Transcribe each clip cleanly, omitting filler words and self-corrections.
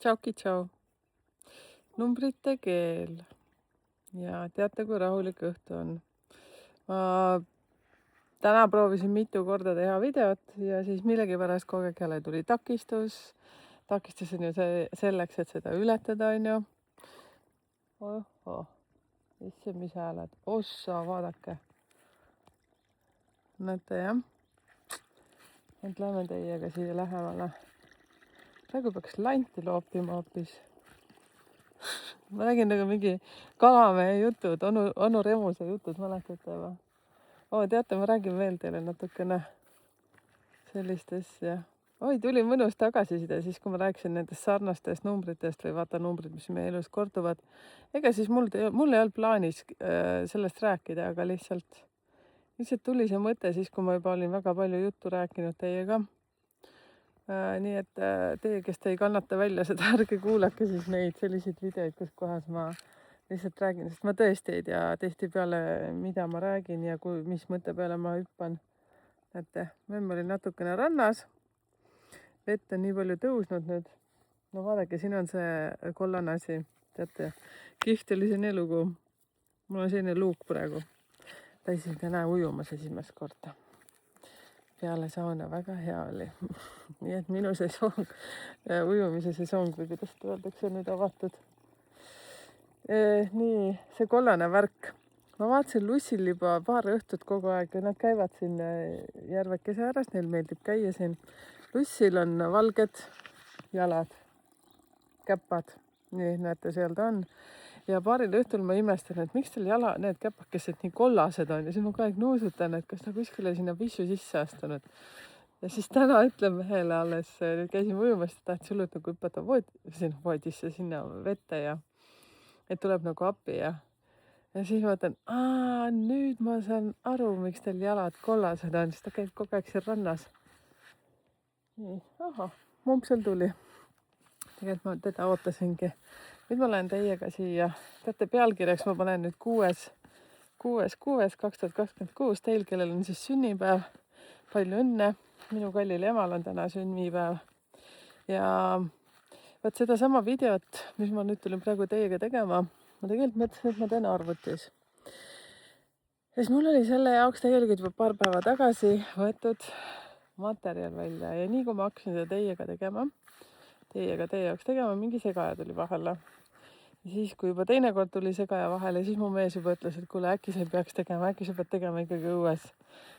Tšauki tšau. Numbrite keel. Ja teate, kui rahulik õhtu on. Ma täna proovisin mitu korda teha videot ja siis millegipärast kogu aeg jälle tuli takistus. Takistus on ju selleks, et seda ületada, on ju. Ohoh, issand, mis hääled. Ossa, vaadake. Näete, jah? Nüüd lähme teiega siia lähemale. Praegu peaks lanti loopima hoopis. Ma räägin nagu mingi kalamehe jutud, onu Remuse jutud, mäletate või? Teate, ma räägin veel teile natukene sellist asja. Tuli mõnus tagasiside siis, kui ma rääkisin nendest sarnastest numbritest või vaata numbrid, mis meie elus korduvad. Ega siis mul ei olnud plaanis sellest rääkida, aga lihtsalt tuli see mõte siis, kui ma juba olin väga palju juttu rääkinud teiega. Nii et teie, kes te ei kannata välja seda, ärge kuulake siis neid selliseid videoid, kus kohas ma lihtsalt räägin, sest ma tõesti ei tea tihtipeale, mida ma räägin ja mis mõtte peale ma hüppan. Näete, ma olin natukene rannas. Vett on nii palju tõusnud nüüd. No vaadake, siin on see kollane asi. Teate, kihvt oli selline lugu. Mul on selline luuk praegu. Käisin täna ujumas esimest korda. Peale sauna väga hea oli. Nii et minu sesong, ujumise sesong või kuidas seda öeldakse, on nüüd avatud. Nii, see kollane värk. Ma vaatasin Lussil juba paar õhtut kogu aeg ja nad käivad siin järvekese ääres, neil meeldib käia siin. Lussil on valged jalad, käpad. Nii, näete, seal ta on. Ja paaril õhtul ma imestan, et miks teil need käpakesed nii kollased on ja siis ma kogu aeg nuusutan, et kas ta kuskile sinna pissu sisse astunud. Ja siis täna ütlen mehele alles, käisin ujumas, et tahtsin hullult nagu hüpata voodisse sinna vette ja et tuleb nagu appi ja siis ma mõtlen, nüüd ma saan aru, miks teil jalad kollased on, sest ta käib kogu aeg siin rannas. Nii, mumpsel tuli. Tegelikult ma teda ootasingi. Nüüd ma lähen teiega siia. Teate, pealkirjaks ma panen nüüd 6.6.2026. Teil, kellel on siis sünnipäev. Palju õnne. Minu kallil emal on täna sünnipäev. Ja vaat seda sama videot, mis ma nüüd tulin praegu teiega tegema, ma tegelikult mõtlesin, et ma teen arvutis. Ja siis mul oli selle jaoks tegelikult juba paar päeva tagasi võetud materjal välja. Ja nii kui ma hakkasin seda teie jaoks tegema, mingi segaja tuli vahele. Ja siis, kui juba teine kord tuli segaja vahele, siis mu mees juba ütles, et kuule, äkki sa ei peaks tegema, äkki sa pead tegema ikkagi õues.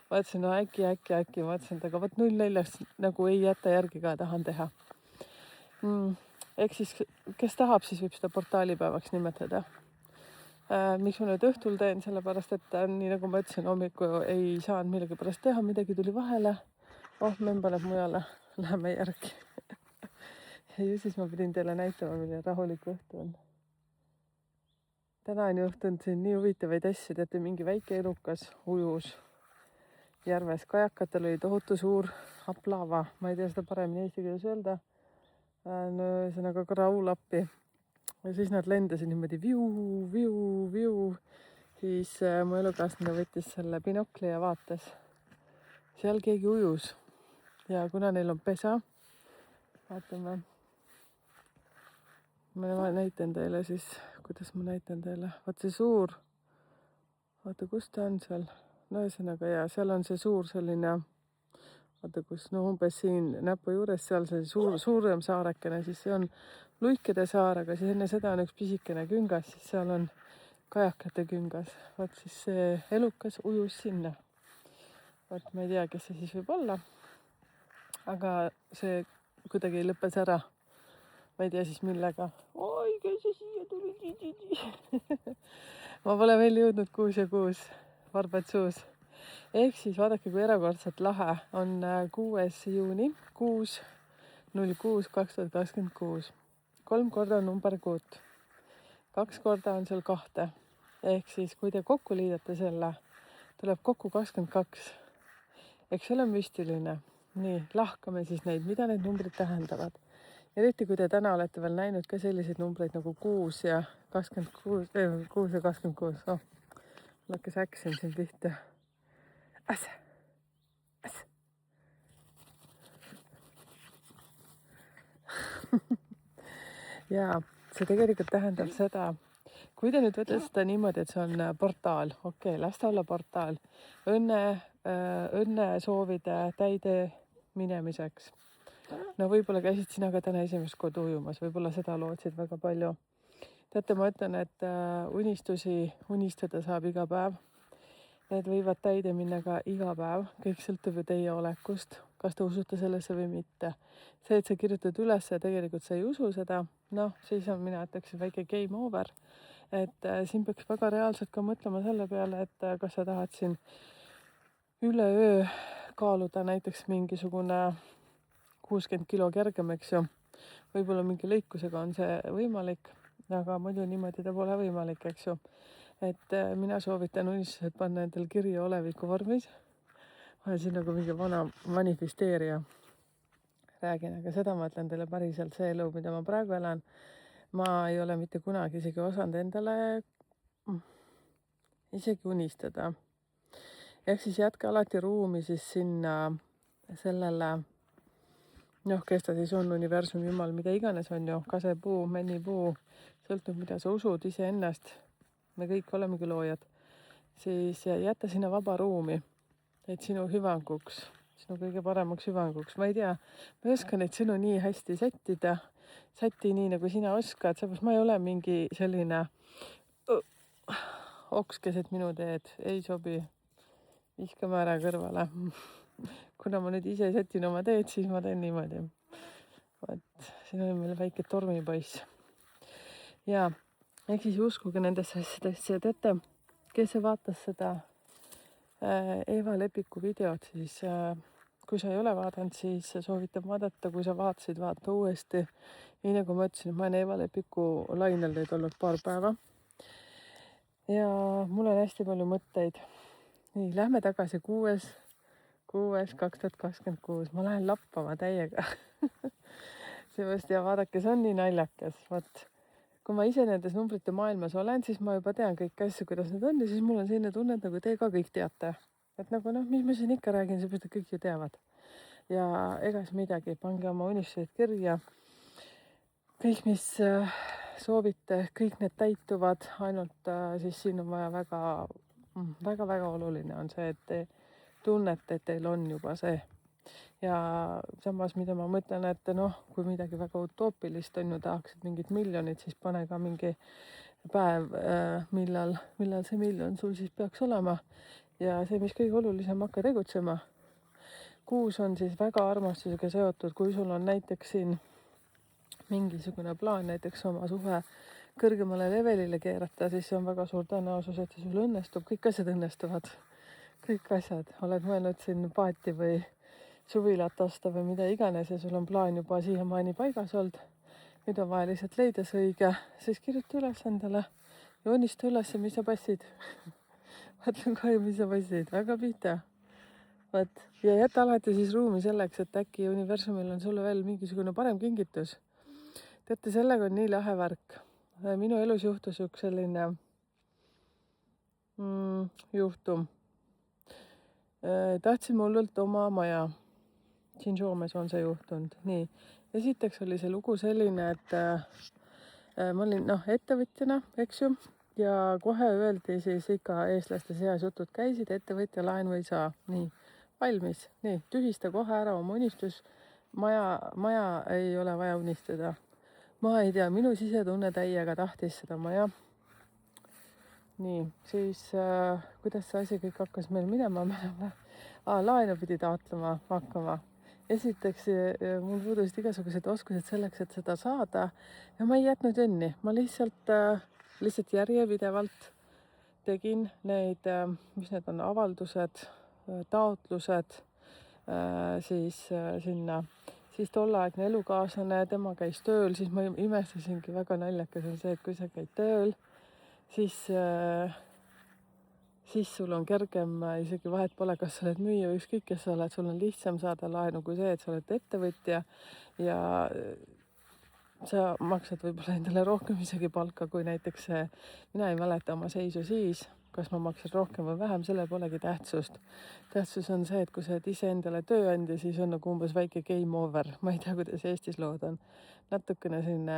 Vaatasin, no äkki, vaatasin, et aga võt 0.4 nagu ei jäta järgi ka, tahan teha. Ehk siis, kes tahab, siis võib seda portaalipäevaks nimetada. Miks ma nüüd õhtul teen, sellepärast, et nii nagu ma ütlesin, hommiku ei saanud millegi pärast teha, midagi tuli vahele. Men paneb mujale, läheme järgi. Ja siis ma pidin teile näitama, milline rahulik õhtu on. Täna on juhtunud siin nii huvitavaid asju, teate, mingi väike elukas ujus järves. Kajakatel oli tohutu suur aplava, ma ei tea seda paremini eesti keeles öelda. No ühesõnaga kraulappi. Ja siis nad lendasid niimoodi viu. Siis mu elukaaslane võttis selle binokli ja vaatas. Seal keegi ujus. Ja kuna neil on pesa, vaatame. Ma näitan teile siis, kuidas ma näitan teile. Vaat see suur, vaata kus ta on seal. No ühesõnaga ja seal on see suur selline, vaata kus, no umbes siin näpu juures, seal see suurem saarekene, siis see on Luikede saar, aga siis enne seda on üks pisikene küngas, siis seal on kajakate küngas. Vaat siis see elukas ujus sinna. Vaat ma ei tea, kes see siis võib olla, aga see kuidagi lõppes ära. Ma ei tea siis millega. Oi, kes see siia tuli? Ma pole veel jõudnud 6 varbad suus. Ehk siis vaadake, kui erakordselt lahe on 6. juuni, 6.06.2026. 3 korda on number kuut. 2 korda on seal 2. Ehk siis, kui te kokku liidate selle, tuleb kokku 22. Eks see ole müstiline. Nii, lahkame siis neid, mida need numbrid tähendavad. Eriti kui te täna olete veel näinud ka selliseid numbreid nagu 6 ja 26. Mul hakkas action siin pihta. ja see tegelikult tähendab seda, kui te nüüd võtate seda niimoodi, et see on portaal, okei, las ta olla portaal õnne soovide täide minemiseks. No võib-olla käisid sina ka täna esimest korda ujumas, võib-olla seda lootsid väga palju. Teate, ma ütlen, et unistusi unistada saab iga päev. Need võivad täide minna ka iga päev, kõik sõltub ju teie olekust, kas te usute sellesse või mitte. See, et sa kirjutad üles ja tegelikult sa ei usu seda, noh, siis on, mina ütleksin, väike game over. Et siin peaks väga reaalselt ka mõtlema selle peale, et kas sa tahad siin üleöö kaaluda näiteks mingisugune 60 kilo kergem, eks ju. Võib-olla mingi lõikusega on see võimalik, aga muidu niimoodi ta pole võimalik, eks ju. Et mina soovitan unistused panna endal kirja oleviku vormis. Ma olen siin nagu mingi vana manifesteerija. Räägin, aga seda ma ütlen teile päriselt, see elu, mida ma praegu elan, ma ei ole mitte kunagi isegi osanud endale isegi unistada. Ehk siis jätke alati ruumi siis sinna sellele, noh, kes ta siis on, universum, jumal, mida iganes on ju, kasepuu, männipuu, sõltub, mida sa usud iseennast. Me kõik olemegi loojad, siis jätta sinna vaba ruumi, et sinu hüvanguks, sinu kõige paremaks hüvanguks. Ma ei tea, ma ei oska neid sõnu nii hästi sätti nii, nagu sina oskad, seepärast ma ei ole mingi selline oks keset minu teed, ei sobi, viskame ära kõrvale. Kuna ma nüüd ise sätin oma teed, siis ma teen niimoodi. Vaat, siin on meil väike tormipoiss. Ja ehk siis uskuge nendesse asjadesse, teate, kes vaatas seda Eva Lepiku videot, siis kui sa ei ole vaadanud, siis soovitan vaadata, kui sa vaatasid, vaata uuesti. Nii nagu ma ütlesin, ma olen Eva Lepiku lainel nüüd olnud paar päeva. Ja mul on hästi palju mõtteid. Nii, lähme tagasi 6.2026. Ma lähen lappama täiega. Seepärast ja vaadake, see on nii naljakas. Vaat, kui ma ise nendes numbrite maailmas olen, siis ma juba tean kõiki asju, kuidas need on ja siis mul on selline tunne, et nagu te ka kõik teate. Et nagu noh, mis ma siin ikka räägin, seepärast, et kõik ju teavad. Ja egas midagi, pange oma unistused kirja. Kõik, mis soovite, kõik need täituvad, ainult siis siin on vaja väga oluline on see, et te tunnete, et teil on juba see. Ja samas, mida ma mõtlen, et noh, kui midagi väga utoopilist on ju, tahaksid mingid miljonid, siis pane ka mingi päev, millal see miljon sul siis peaks olema. Ja see, mis kõige olulisem, hakka tegutsema. 6 on siis väga armastusega seotud, kui sul on näiteks siin mingisugune plaan, näiteks oma suhe kõrgemale levelile keerata, siis see on väga suur tõenäosus, et see sul õnnestub, kõik asjad õnnestuvad. Kõik asjad, oled mõelnud siin paati või suvilat osta või mida iganes ja sul on plaan juba siiamaani paigas olnud. Nüüd on vaja lihtsalt leida see õige, siis kirjuta üles endale ja unista üles, mis sa passid. Vaatlen ka ju, mis sa passid, väga pihta. Vaat, ja jätta alati siis ruumi selleks, et äkki universumil on sulle veel mingisugune parem kingitus. Teate, sellega on nii lahe värk. Minu elus juhtus üks selline juhtum. Tahtsime hullult oma maja. Siin Soomes on see juhtunud. Nii, esiteks oli see lugu selline, et ma olin ettevõtjana, eks ju, ja kohe öeldi siis ikka eestlaste seas jutud käisid, ettevõtja laenu ei saa. Nii, valmis. Nii, tühista kohe ära oma unistus. Maja ei ole vaja unistada. Ma ei tea, minu sisetunne täiega tahtis seda maja. Nii, siis kuidas see asi kõik hakkas meil minema? Laenu pidi taotlema hakkama. Esiteks mul puudusid igasugused oskused selleks, et seda saada ja ma ei jätnud jänni. Ma lihtsalt järjepidevalt tegin neid, mis need on, avaldused, taotlused siis sinna. Siis tolleaegne elukaaslane, tema käis tööl, siis ma imestasingi, väga naljakas on see, et kui sa käid tööl, siis sul on kergem, isegi vahet pole, kas sa oled müüja või ükskõik, kes sa oled, sul on lihtsam saada laenu kui see, et sa oled ettevõtja ja sa maksad võib-olla endale rohkem isegi palka kui näiteks see. Mina ei mäleta oma seisu siis, kas ma maksan rohkem või vähem, selle polegi tähtsust. Tähtsus on see, et kui sa oled ise endale tööandja, siis on nagu umbes väike game over. Ma ei tea, kuidas Eestis lood on. Natukene selline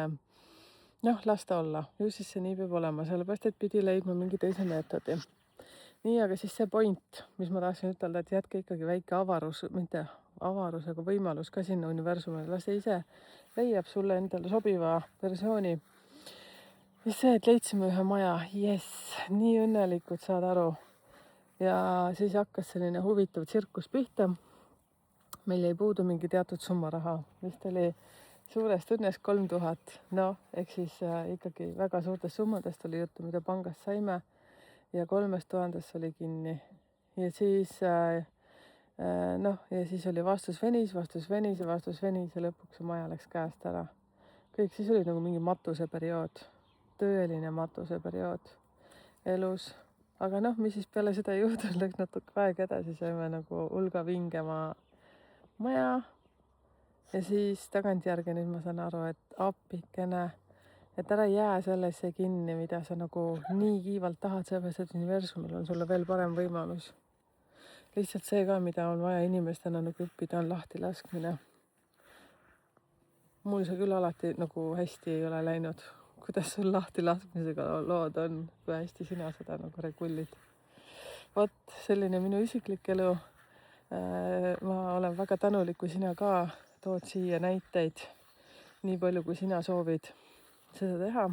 noh, las ta olla, ju siis see nii peab olema, sellepärast et pidi leidma mingi teise meetodi. nii, aga siis see point, mis ma tahtsin ütelda, et jätke ikkagi väike avarus, mitte avarus, aga võimalus ka sinna universumile, las ta ise leiab sulle endale sobiva versiooni. ja see, et leidsime ühe maja, jess, nii õnnelikud, saad aru. ja siis hakkas selline huvitav tsirkus pihta. meil jäi puudu mingi teatud summa raha, vist oli suurest õnnest 3000, noh, ehk siis ikkagi väga suurtest summadest oli juttu, mida pangast saime ja 3000 oli kinni. ja siis noh, ja siis oli vastus venis ja lõpuks see maja läks käest ära. kõik, siis oli nagu mingi matuseperiood, tõeline matuseperiood elus. aga noh, mis siis peale seda juhtus, läks natuke aeg edasi, saime nagu hulga vingema maja. ja siis tagantjärgi nüüd ma saan aru, et appikene, et ära jää sellesse kinni, mida sa nagu nii kiivalt tahad, sellepärast et universumil on sulle veel parem võimalus. lihtsalt see ka, mida on vaja inimestena nagu õppida, on lahtilaskmine. mul see küll alati nagu hästi ei ole läinud. kuidas sul lahtilaskmisega lood on, kui hästi sina seda nagu regullid? vot selline minu isiklik elu. ma olen väga tänulik, kui sina ka tood siia näiteid nii palju, kui sina soovid seda teha.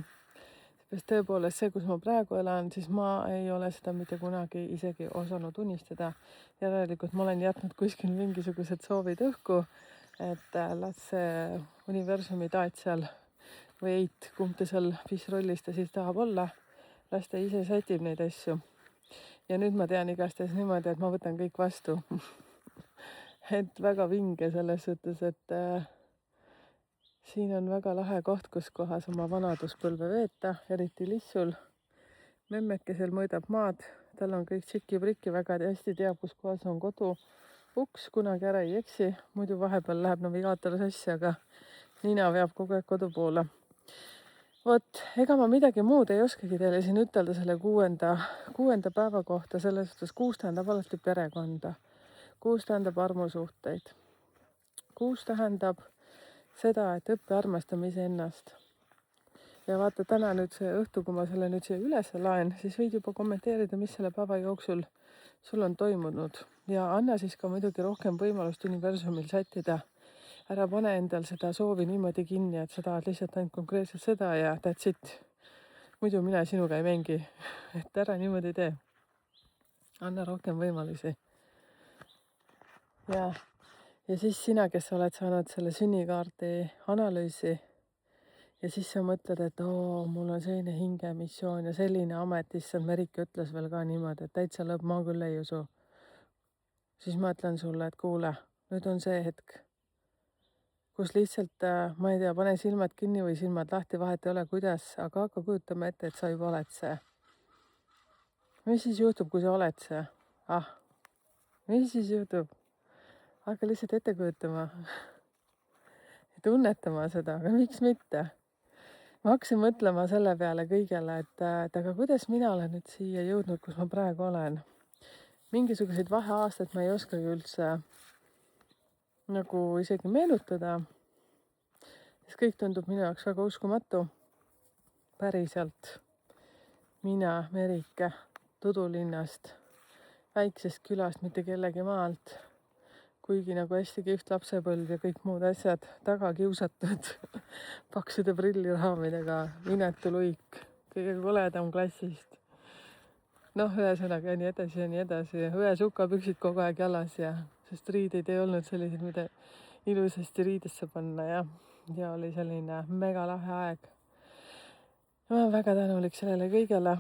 sest tõepoolest see, kus ma praegu elan, siis ma ei ole seda mitte kunagi isegi osanud unistada. järelikult ma olen jätnud kuskil mingisugused soovid õhku, et las see universumi taat seal või eit, kumb ta seal, mis rollis ta siis tahab olla, las ta ise sätib neid asju. ja nüüd ma tean igastahes niimoodi, et ma võtan kõik vastu et väga vinge selles suhtes, et siin on väga lahe koht, kus kohas oma vanaduspõlve veeta, eriti Lissul. memmekesel mõõdab maad, tal on kõik tšiki-priki, väga hästi teab, kus kohas on kodu. uks kunagi ära ei eksi, muidu vahepeal läheb navigaator sassi, aga nina veab kogu aeg kodu poole. vot, ega ma midagi muud ei oskagi teile siin ütelda selle kuuenda päeva kohta, selles suhtes 6 tähendab alati perekonda. 6 tähendab armusuhteid. 6 tähendab seda, et õppe armastame iseennast. ja vaata, täna nüüd see õhtu, kui ma selle nüüd siia üles laen, siis võid juba kommenteerida, mis selle päeva jooksul sul on toimunud. ja anna siis ka muidugi rohkem võimalust universumil sättida. ära pane endal seda soovi niimoodi kinni, et sa tahad lihtsalt ainult konkreetselt seda ja that's it. muidu mina sinuga ei mängi. et ära niimoodi tee. anna rohkem võimalusi. ja siis sina, kes oled saanud selle sünnikaardi analüüsi ja siis sa mõtled, et mul on selline hingemissioon ja selline amet, issand, Merike ütles veel ka niimoodi, et täitsa lõpp, ma küll ei usu. siis ma ütlen sulle, et kuule, nüüd on see hetk, kus lihtsalt, ma ei tea, pane silmad kinni või silmad lahti, vahet ei ole, kuidas, aga hakka kujutama ette, et sa juba oled see. mis siis juhtub, kui sa oled see? mis siis juhtub? hakka lihtsalt ette kujutama ja tunnetama seda, aga miks mitte? ma hakkasin mõtlema selle peale kõigele, et aga kuidas mina olen nüüd siia jõudnud, kus ma praegu olen. mingisuguseid vaheaastaid ma ei oskagi üldse nagu isegi meenutada. siis kõik tundub minu jaoks väga uskumatu. päriselt. mina, Merike, Tudulinnast, väiksest külast, mitte kellegi maalt. kuigi nagu hästi kihvt lapsepõlv ja kõik muud asjad, taga kiusatud paksude prilliraamidega, inetu luik, kõige koledam klassist. noh, ühesõnaga ja nii edasi. õe sukapüksid kogu aeg jalas ja sest riideid ei olnud sellised, mida ilusasti riidesse panna ja oli selline mega lahe aeg. ma olen väga tänulik sellele kõigele.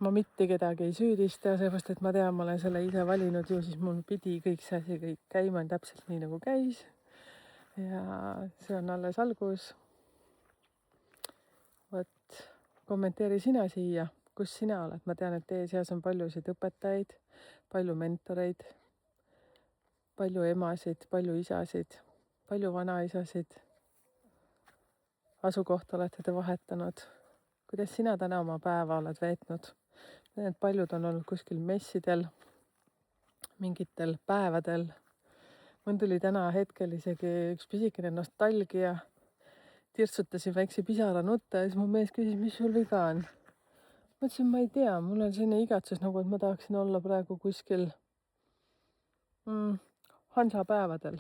ma mitte kedagi ei süüdista, seepärast et ma tean, ma olen selle ise valinud, ju siis mul pidi kõik see asi kõik käima täpselt nii, nagu käis. ja see on alles algus. vot, kommenteeri sina siia, kus sina oled. ma tean, et teie seas on paljusid õpetajaid, palju mentoreid, palju emasid, palju isasid, palju vanaisasid. asukohta olete te vahetanud. kuidas sina täna oma päeva oled veetnud? Need paljud on olnud kuskil messidel, mingitel päevadel. mul tuli täna hetkel isegi üks pisikene nostalgia tirtsutasin väikse pisara nutta ja siis mu mees küsis, mis sul viga on. Ma ütlesin, ma ei tea, mul on selline igatsus nagu, et ma tahaksin olla praegu kuskil hansapäevadel.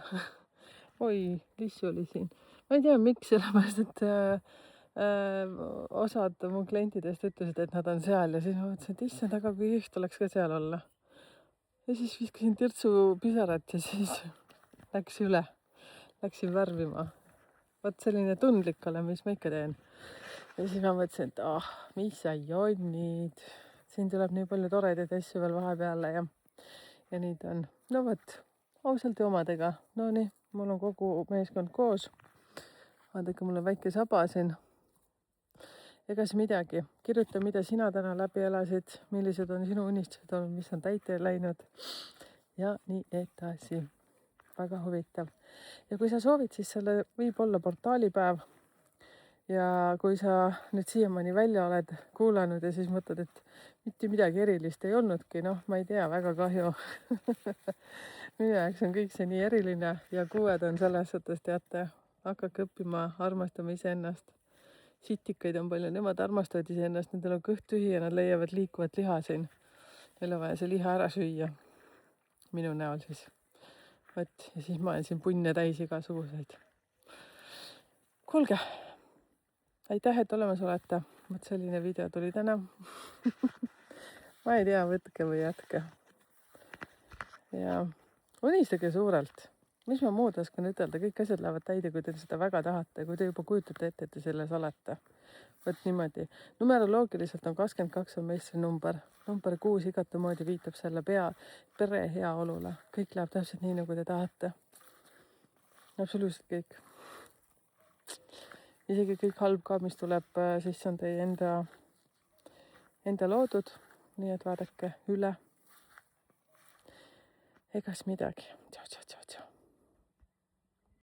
Oi, lissu oli siin. Ma ei tea, miks, sellepärast, et osad mu klientidest ütlesid, et nad on seal ja siis ma mõtlesin, et issand, aga kui kihvt oleks ka seal olla. Ja siis viskasin tirtsu pisarat ja siis läks üle. Läksin värvima. Vot selline tundlik olen, mis ma ikka teen. Ja siis ma mõtlesin, et mis sa jonnid. Siin tuleb nii palju toredaid asju veel vahepeale ja nii ta on. No vot, ausalt ja omadega. No nii, mul on kogu meeskond koos. Vaadake, mul on väike saba siin. Ega siis midagi. Kirjuta, mida sina täna läbi elasid, millised on sinu unistused olnud, mis on täite läinud ja nii edasi. Väga huvitav. Ja kui sa soovid, siis selle võib olla portaalipäev. Ja kui sa nüüd siiamaani välja oled kuulanud ja siis mõtled, et mitte midagi erilist ei olnudki, noh, ma ei tea, väga kahju. Minu jaoks on kõik see nii eriline ja kuued on selles suhtes, teate, hakake õppima armastama iseennast. Sitikaid on palju, nemad armastavad iseennast, nendel on kõht tühi ja nad leiavad liikuvat liha siin. Neil on vaja see liha ära süüa. Minu näol siis. Võt, ja siis ma olen siin punne täis igasuguseid. Kuulge, aitäh, et olemas olete. Võt selline video tuli täna. Ma ei tea, võtke või jätke. Ja unistage suurelt. Mis ma muud oskan ütelda, kõik asjad lähevad täide, kui te seda väga tahate, kui te juba kujutate ette, et te selles olete. Võt niimoodi. Numeroloogiliselt on 22 on meistri number. Number 6 igatamoodi viitab selle pere heaolule. Kõik läheb täpselt nii, nagu te tahate. Absoluutselt kõik. Isegi kõik halb ka, mis tuleb, siis on teie enda loodud. Nii et vaadake üle. Egas midagi. Tšau, tšau.